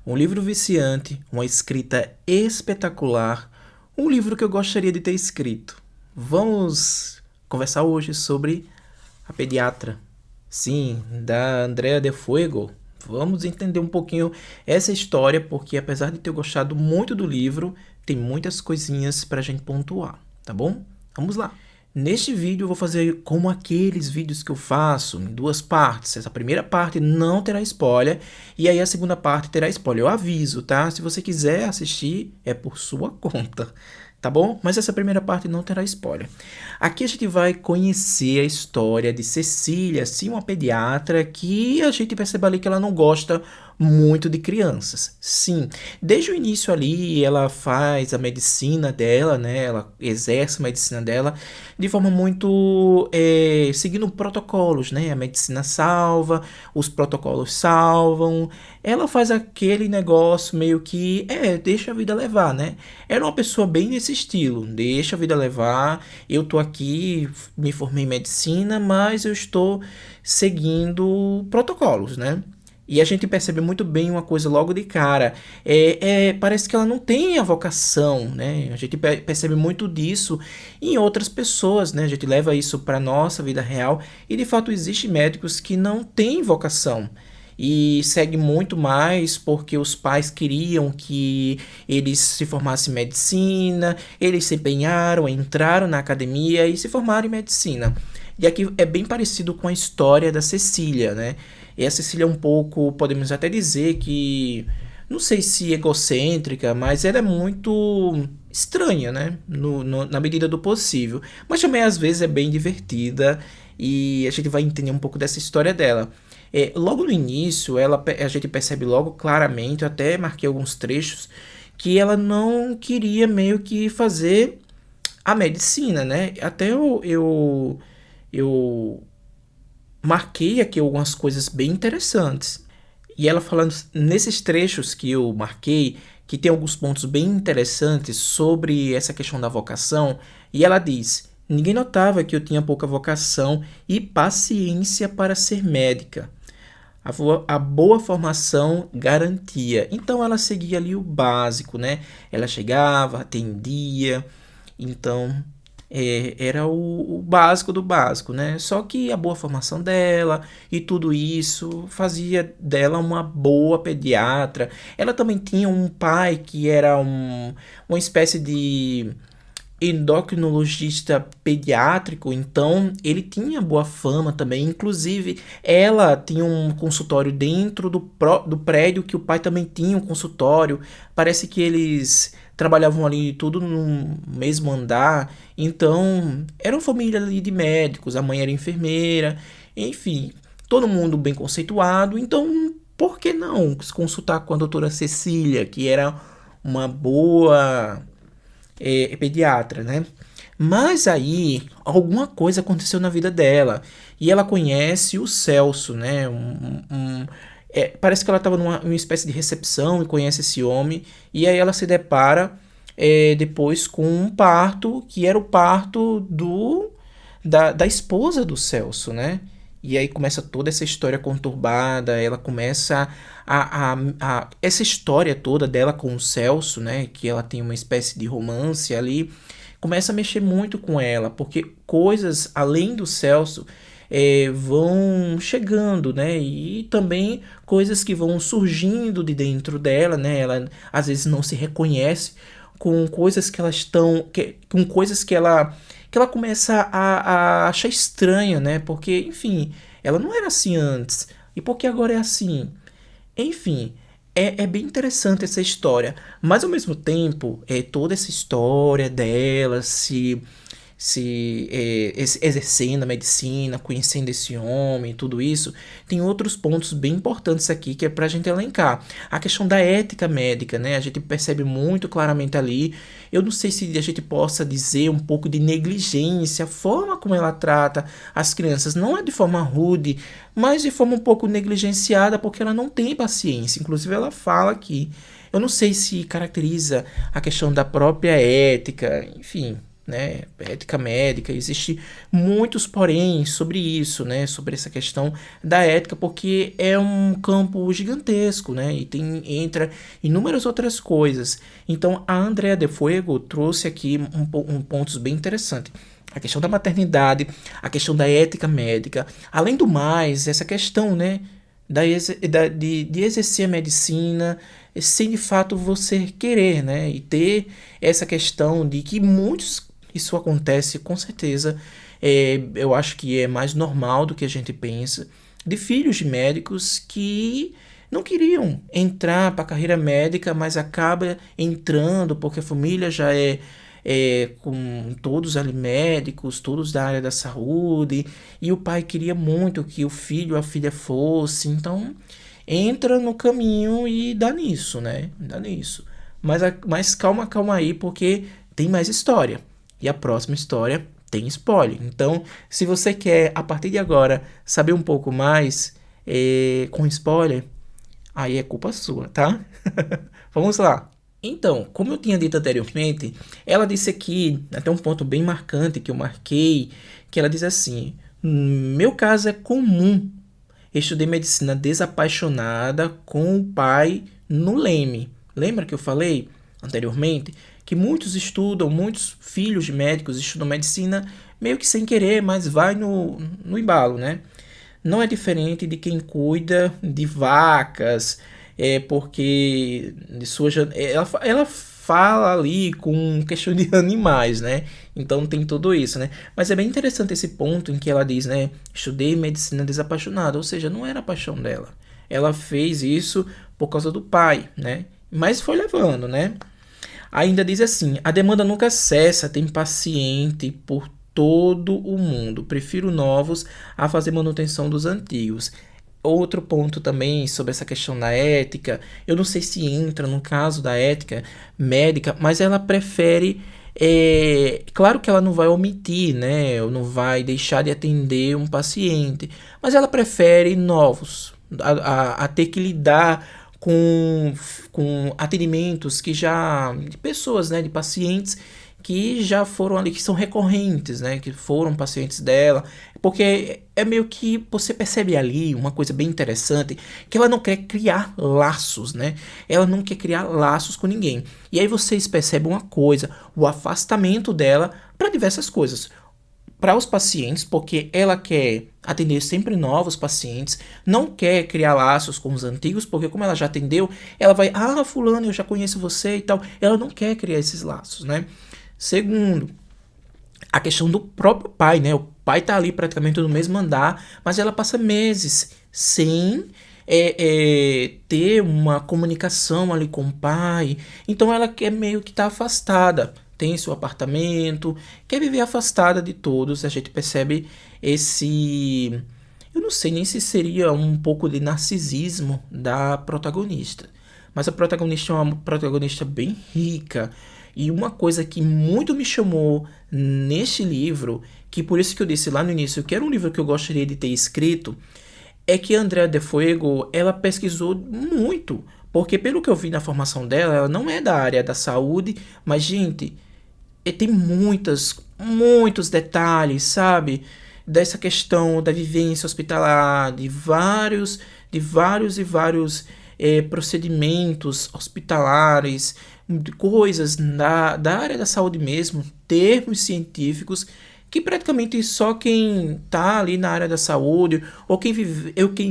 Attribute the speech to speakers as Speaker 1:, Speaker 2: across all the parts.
Speaker 1: Um livro viciante, uma escrita espetacular, um livro que eu gostaria de ter escrito. Vamos conversar hoje sobre A Pediatra. Sim, da Andrea de Fuego. Vamos entender um pouquinho essa história, porque apesar de ter gostado muito do livro, tem muitas coisinhas pra gente pontuar, tá bom? Vamos lá. Neste vídeo eu vou fazer como aqueles vídeos que eu faço, em duas partes. Essa primeira parte não terá spoiler, e aí a segunda parte terá spoiler. Eu aviso, tá? Se você quiser assistir, é por sua conta, tá bom? Mas essa primeira parte não terá spoiler. Aqui a gente vai conhecer a história de Cecília, sim, uma pediatra, que a gente percebe ali que ela não gosta muito de crianças. Sim, desde o início ali ela faz a medicina dela, né? Ela exerce a medicina dela de forma muito seguindo protocolos, né? A medicina salva, os protocolos salvam. Ela faz aquele negócio meio que deixa a vida levar, né? Era uma pessoa bem nesse estilo, deixa a vida levar. Eu tô aqui, me formei em medicina, mas eu estou seguindo protocolos, né? E a gente percebe muito bem uma coisa logo de cara. Parece que ela não tem a vocação, né? A gente percebe muito disso em outras pessoas, né? A gente leva isso para nossa vida real e de fato existem médicos que não têm vocação e segue muito mais porque os pais queriam que eles se formassem em medicina, eles se empenharam, entraram na academia e se formaram em medicina. E aqui é bem parecido com a história da Cecília, né? E a Cecília é um pouco, podemos até dizer que, não sei se egocêntrica, mas ela é muito estranha, né? Na medida do possível. Mas também às vezes é bem divertida e a gente vai entender um pouco dessa história dela. Logo no início, a gente percebe logo claramente, eu até marquei alguns trechos, que ela não queria meio que fazer a medicina, né? Até eu marquei aqui algumas coisas bem interessantes. E ela falando nesses trechos que eu marquei, que tem alguns pontos bem interessantes sobre essa questão da vocação, e ela diz: ninguém notava que eu tinha pouca vocação e paciência para ser médica. A boa formação garantia. Então ela seguia ali o básico, né? Ela chegava, atendia, então era o básico do básico, né? Só que a boa formação dela e tudo isso fazia dela uma boa pediatra. Ela também tinha um pai que era uma espécie de endocrinologista pediátrico, então ele tinha boa fama também. Inclusive, ela tinha um consultório dentro do prédio que o pai também tinha um consultório. Parece que eles trabalhavam ali tudo no mesmo andar. Então, era uma família ali de médicos, a mãe era enfermeira, enfim, todo mundo bem conceituado. Então, por que não se consultar com a doutora Cecília, que era uma boa pediatra, né? Mas aí alguma coisa aconteceu na vida dela e ela conhece o Celso, né? Parece que ela estava numa espécie de recepção e conhece esse homem e aí ela se depara depois com um parto que era o parto da esposa do Celso, né? E aí começa toda essa história conturbada, ela começa essa história toda dela com o Celso, né? Que ela tem uma espécie de romance ali, começa a mexer muito com ela, porque coisas além do Celso vão chegando, né? E também coisas que vão surgindo de dentro dela, né? Ela às vezes não se reconhece com coisas que elas estão, com coisas que ela começa a achar estranha, né? Porque, enfim, ela não era assim antes. E por que agora é assim? Enfim, é bem interessante essa história. Mas ao mesmo tempo, toda essa história dela se exercendo a medicina, conhecendo esse homem, tudo isso, tem outros pontos bem importantes aqui que é pra gente elencar. A questão da ética médica, né? A gente percebe muito claramente ali. Eu não sei se a gente possa dizer um pouco de negligência, a forma como ela trata as crianças, não é de forma rude, mas de forma um pouco negligenciada, porque ela não tem paciência. Inclusive, ela fala aqui. Eu não sei se caracteriza a questão da própria ética, enfim. né? Ética médica, existe muitos porém sobre isso, né? Sobre essa questão da ética, porque é um campo gigantesco, né? E entra inúmeras outras coisas. Então, a Andrea de Fuego trouxe aqui um pontos bem interessante. A questão da maternidade, a questão da ética médica, além do mais, essa questão, né, de exercer a medicina sem de fato você querer, né, e ter essa questão de que muitos, isso acontece com certeza, eu acho que é mais normal do que a gente pensa, de filhos de médicos que não queriam entrar para a carreira médica, mas acaba entrando porque a família já com todos ali médicos, todos da área da saúde, e o pai queria muito que o filho ou a filha fosse, então entra no caminho e dá nisso, né? Dá nisso. Mas calma aí, porque tem mais história. E a próxima história tem spoiler. Então, se você quer, a partir de agora, saber um pouco mais com spoiler, aí é culpa sua, tá? Vamos lá. Então, como eu tinha dito anteriormente, ela disse aqui, até um ponto bem marcante que eu marquei, que ela diz assim: meu caso é comum. Estudei medicina desapaixonada com o pai no Leme. Lembra que eu falei anteriormente que muitos filhos de médicos estudam medicina meio que sem querer, mas vai no embalo, né? Não é diferente de quem cuida de vacas, porque ela fala ali com questão de animais, né? Então tem tudo isso, né? Mas é bem interessante esse ponto em que ela diz, né? Estudei medicina desapaixonada, ou seja, não era a paixão dela. Ela fez isso por causa do pai, né? Mas foi levando, né? Ainda diz assim: a demanda nunca cessa, tem paciente por todo o mundo. Prefiro novos a fazer manutenção dos antigos. Outro ponto também sobre essa questão da ética, eu não sei se entra no caso da ética médica, mas ela prefere. Claro que ela não vai omitir, né? Ou não vai deixar de atender um paciente, mas ela prefere novos, a ter que lidar com atendimentos que já. De pessoas, né? De pacientes que já foram ali, que são recorrentes, né? Que foram pacientes dela. Porque é meio que você percebe ali uma coisa bem interessante, que ela não quer criar laços, né? Ela não quer criar laços com ninguém. E aí vocês percebem uma coisa, o afastamento dela para diversas coisas. Para os pacientes, porque ela quer atender sempre novos pacientes, não quer criar laços com os antigos, porque como ela já atendeu, ela vai, fulano, eu já conheço você e tal. Ela não quer criar esses laços, né? Segundo, a questão do próprio pai, né? O pai tá ali praticamente no mesmo andar, mas ela passa meses sem ter uma comunicação ali com o pai. Então ela quer meio que tá afastada. Tem seu apartamento, quer viver afastada de todos. A gente percebe esse. Eu não sei nem se seria um pouco de narcisismo da protagonista. Mas a protagonista é uma protagonista bem rica. E uma coisa que muito me chamou neste livro, que por isso que eu disse lá no início que era um livro que eu gostaria de ter escrito, é que a Andrea de Fuego, ela pesquisou muito. Porque pelo que eu vi na formação dela, ela não é da área da saúde, mas, gente, tem muitos detalhes, sabe? Dessa questão da vivência hospitalar, de vários procedimentos hospitalares, de coisas da área da saúde mesmo, termos científicos que praticamente só quem tá ali na área da saúde ou quem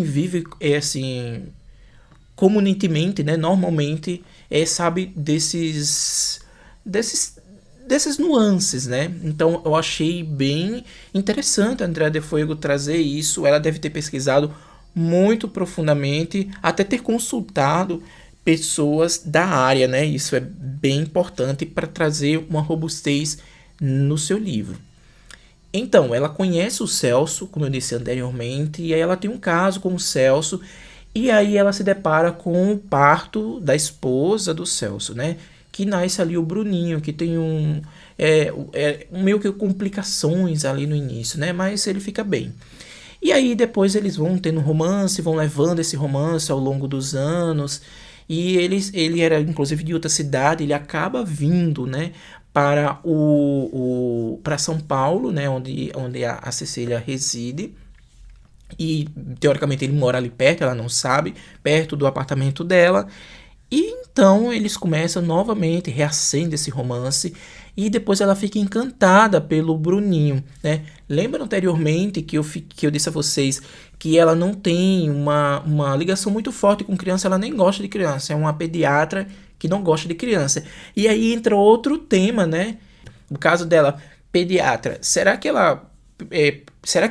Speaker 1: vive assim comumente, né, normalmente sabe desses dessas nuances, né? Então eu achei bem interessante a Andrea de Fuego trazer isso. Ela deve ter pesquisado muito profundamente, até ter consultado pessoas da área, né? Isso é bem importante para trazer uma robustez no seu livro. Então, ela conhece o Celso, como eu disse anteriormente, e aí ela tem um caso com o Celso, e aí ela se depara com o parto da esposa do Celso, né? Que nasce ali o Bruninho, que tem meio que complicações ali no início, né? Mas ele fica bem. E aí depois eles vão tendo romance, vão levando esse romance ao longo dos anos. E ele era inclusive de outra cidade, ele acaba vindo, né, para para São Paulo, né, onde a Cecília reside. E teoricamente ele mora ali perto, ela não sabe, perto do apartamento dela. E então eles começam novamente, reacende esse romance. E depois ela fica encantada pelo Bruninho, né? Lembra anteriormente que eu disse a vocês que ela não tem uma ligação muito forte com criança, ela nem gosta de criança, é uma pediatra que não gosta de criança. E aí entra outro tema, né? No caso dela, pediatra, será que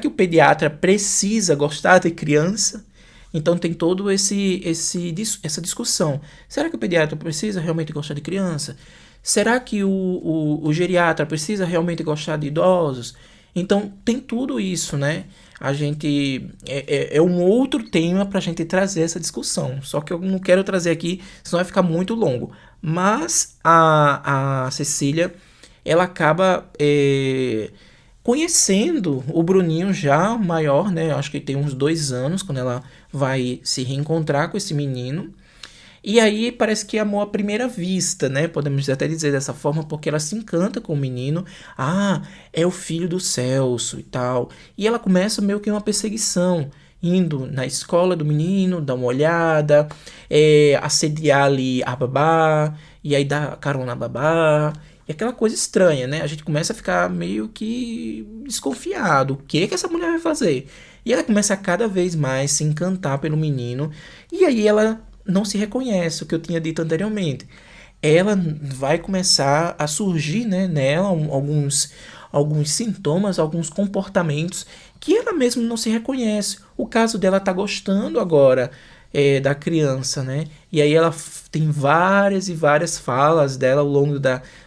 Speaker 1: o pediatra precisa gostar de criança? Então tem todo essa discussão. Será que o pediatra precisa realmente gostar de criança? Será que o geriatra precisa realmente gostar de idosos? Então tem tudo isso, né? A gente é um outro tema para a gente trazer essa discussão. Só que eu não quero trazer aqui, senão vai ficar muito longo. Mas a Cecília, ela acaba conhecendo o Bruninho já maior, né? Acho que tem uns 2 anos, quando ela vai se reencontrar com esse menino. E aí parece que é amor à primeira vista, né? Podemos até dizer dessa forma, porque ela se encanta com o menino. Ah, é o filho do Celso e tal. E ela começa meio que uma perseguição, indo na escola do menino, dar uma olhada, assediar ali a babá, e aí dar carona à babá. E aquela coisa estranha, né? A gente começa a ficar meio que desconfiado. O que que essa mulher vai fazer? E ela começa a cada vez mais se encantar pelo menino. E aí ela não se reconhece, o que eu tinha dito anteriormente. Ela vai começar a surgir, né, nela alguns sintomas, alguns comportamentos que ela mesma não se reconhece. O caso dela tá gostando agora da criança, né? E aí ela tem várias e várias falas dela ao longo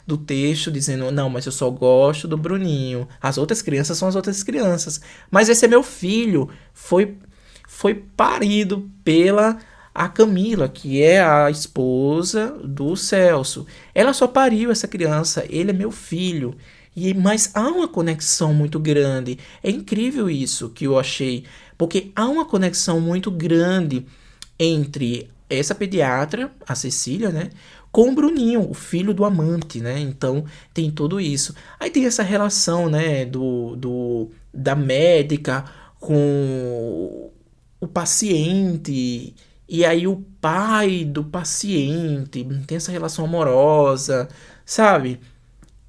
Speaker 1: do texto, dizendo, não, mas eu só gosto do Bruninho. As outras crianças são as outras crianças. Mas esse é meu filho. Foi parido pela a Camila, que é a esposa do Celso. Ela só pariu essa criança, ele é meu filho. Mas há uma conexão muito grande. É incrível isso que eu achei, porque há uma conexão muito grande entre essa pediatra, a Cecília, né, com o Bruninho, o filho do amante, né? Então tem tudo isso. Aí tem essa relação, né, da médica com o paciente, e aí o pai do paciente tem essa relação amorosa, sabe?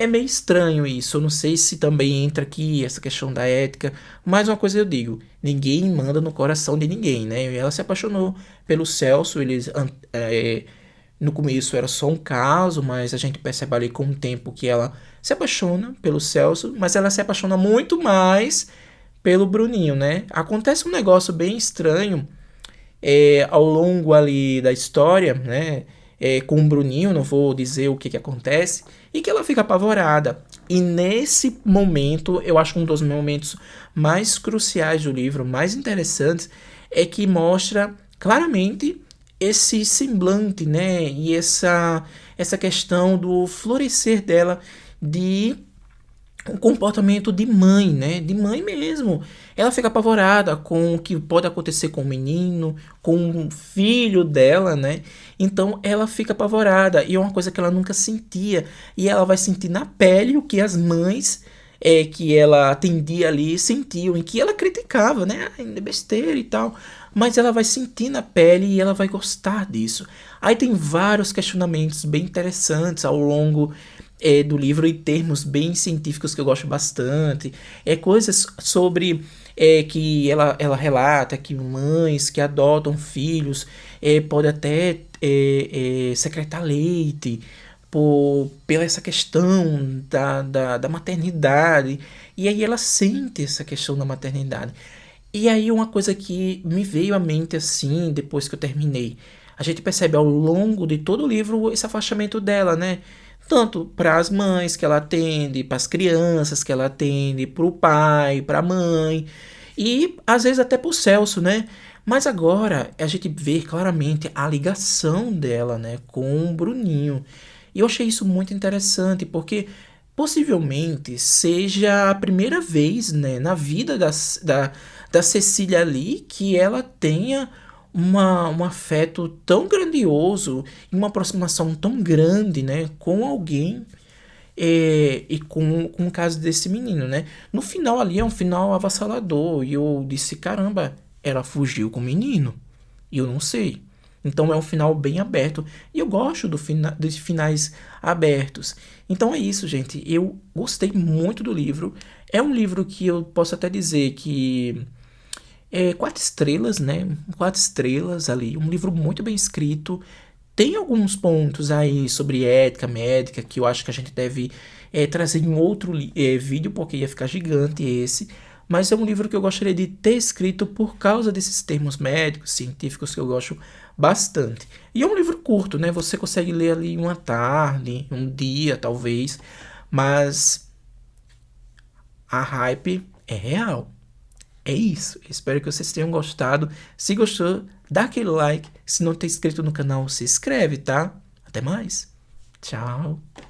Speaker 1: É meio estranho isso. Eu não sei se também entra aqui essa questão da ética. Mais uma coisa eu digo: ninguém manda no coração de ninguém, né? Ela se apaixonou pelo Celso. No começo era só um caso, mas a gente percebe ali com o tempo que ela se apaixona pelo Celso, mas ela se apaixona muito mais pelo Bruninho, né? Acontece um negócio bem estranho ao longo ali da história, né? Com o Bruninho, não vou dizer o que acontece, e que ela fica apavorada. E nesse momento, eu acho que um dos momentos mais cruciais do livro, mais interessantes, é que mostra claramente esse semblante, né? E essa questão do florescer dela de um comportamento de mãe, né? De mãe mesmo. Ela fica apavorada com o que pode acontecer com o menino, com o filho dela, né? Então ela fica apavorada e é uma coisa que ela nunca sentia. E ela vai sentir na pele o que as mães que ela atendia ali sentiam, em que ela criticava, né? Ainda besteira e tal. Mas ela vai sentir na pele e ela vai gostar disso. Aí tem vários questionamentos bem interessantes ao longo do livro, em termos bem científicos que eu gosto bastante. Coisas sobre que ela relata que mães que adotam filhos podem até secretar leite pela essa questão da maternidade. E aí ela sente essa questão da maternidade. E aí uma coisa que me veio à mente assim, depois que eu terminei. A gente percebe ao longo de todo o livro esse afastamento dela, né? Tanto para as mães que ela atende, para as crianças que ela atende, para o pai, para a mãe e às vezes até para o Celso, né? Mas agora a gente vê claramente a ligação dela, né, com o Bruninho. E eu achei isso muito interessante porque possivelmente seja a primeira vez, né, na vida da Cecília ali que ela tenha um afeto tão grandioso e uma aproximação tão grande, né, com alguém e com o caso desse menino, né? No final ali é um final avassalador. E eu disse, caramba, ela fugiu com o menino. E eu não sei. Então é um final bem aberto. E eu gosto dos finais abertos. Então é isso, gente. Eu gostei muito do livro. É um livro que eu posso até dizer que é 4 estrelas, né? 4 estrelas ali. Um livro muito bem escrito. Tem alguns pontos aí sobre ética médica que eu acho que a gente deve trazer em outro vídeo, porque ia ficar gigante esse. Mas é um livro que eu gostaria de ter escrito por causa desses termos médicos, científicos que eu gosto bastante. E é um livro curto, né? Você consegue ler ali em uma tarde, um dia, talvez. Mas a hype é real. É isso. Espero que vocês tenham gostado. Se gostou, dá aquele like. Se não está inscrito no canal, se inscreve, tá? Até mais. Tchau.